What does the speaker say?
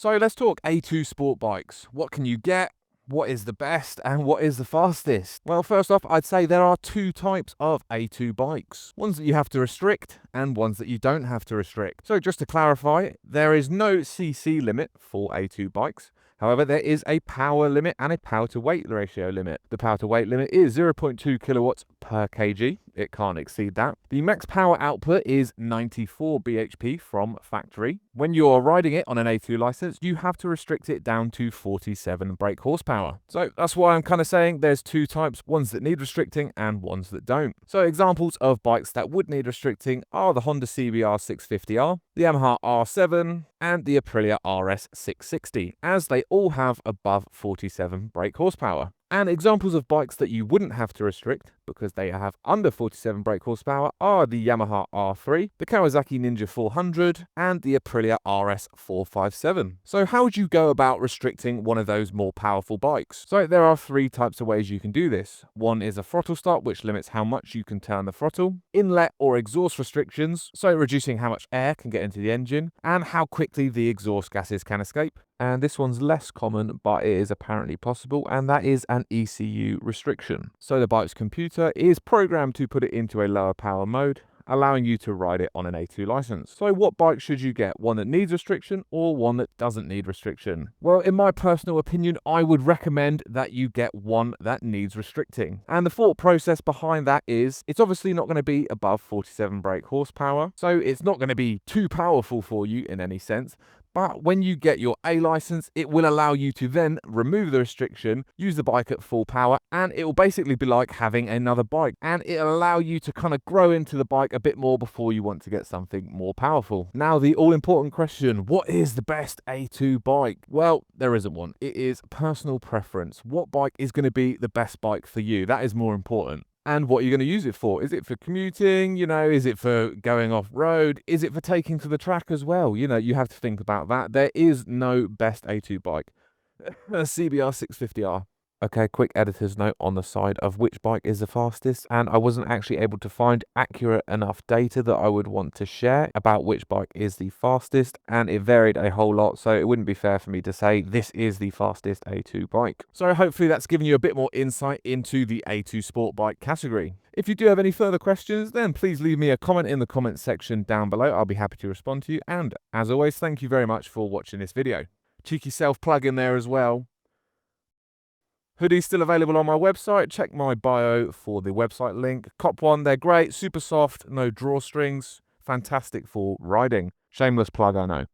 So let's talk A2 sport bikes. What can you get? What is the best and what is the fastest? Well, first off, I'd say there are two types of A2 bikes. Ones that you have to restrict and ones that you don't have to restrict. So just to clarify, there is no CC limit for A2 bikes. However, there is a power limit and a power to weight ratio limit. The power to weight limit is 0.2 kilowatts per kg. It can't exceed that. The max power output is 94 bhp from factory. When you're riding it on an A2 license, you have to restrict it down to 47 brake horsepower. So that's why I'm kind of saying there's two types, ones that need restricting and ones that don't. So examples of bikes that would need restricting are the Honda CBR 650R, the Yamaha R7, and the Aprilia RS 660, as they all have above 47 brake horsepower. And examples of bikes that you wouldn't have to restrict because they have under 47 brake horsepower are the Yamaha R3, the Kawasaki Ninja 400, and the Aprilia RS 457. So how would you go about restricting one of those more powerful bikes? So there are three types of ways you can do this. One is a throttle start, which limits how much you can turn the throttle, inlet or exhaust restrictions, so reducing how much air can get into the engine, and how quickly the exhaust gases can escape. And this one's less common, but it is apparently possible, and that is an ECU restriction. So the bike's computer is programmed to put it into a lower power mode, allowing you to ride it on an A2 license. So what bike should you get? One that needs restriction or one that doesn't need restriction? Well, in my personal opinion, I would recommend that you get one that needs restricting. And the thought process behind that is it's obviously not going to be above 47 brake horsepower, so it's not going to be too powerful for you in any sense. But when you get your A license, it will allow you to then remove the restriction, use the bike at full power, and it will basically be like having another bike. And it'll allow you to kind of grow into the bike a bit more before you want to get something more powerful. Now, the all-important question, what is the best A2 bike? Well, there isn't one. It is personal preference. What bike is going to be the best bike for you? That is more important. And what you're going to use it for. Is it for commuting? Is it for going off road? Is it for taking to the track as well? You have to think about that. There is no best A2 bike. CBR 650R. Okay, quick editor's note on the side of which bike is the fastest, and I wasn't actually able to find accurate enough data that I would want to share about which bike is the fastest, and it varied a whole lot, so it wouldn't be fair for me to say this is the fastest A2 bike. So hopefully that's given you a bit more insight into the A2 sport bike category. If you do have any further questions, then please leave me a comment in the comments section down below. I'll be happy to respond to you, and as always, thank you very much for watching this video. Cheeky self-plug in there as well. Hoodies still available on my website. Check my bio for the website link. Cop one, they're great, super soft, no drawstrings, fantastic for riding. Shameless plug, I know.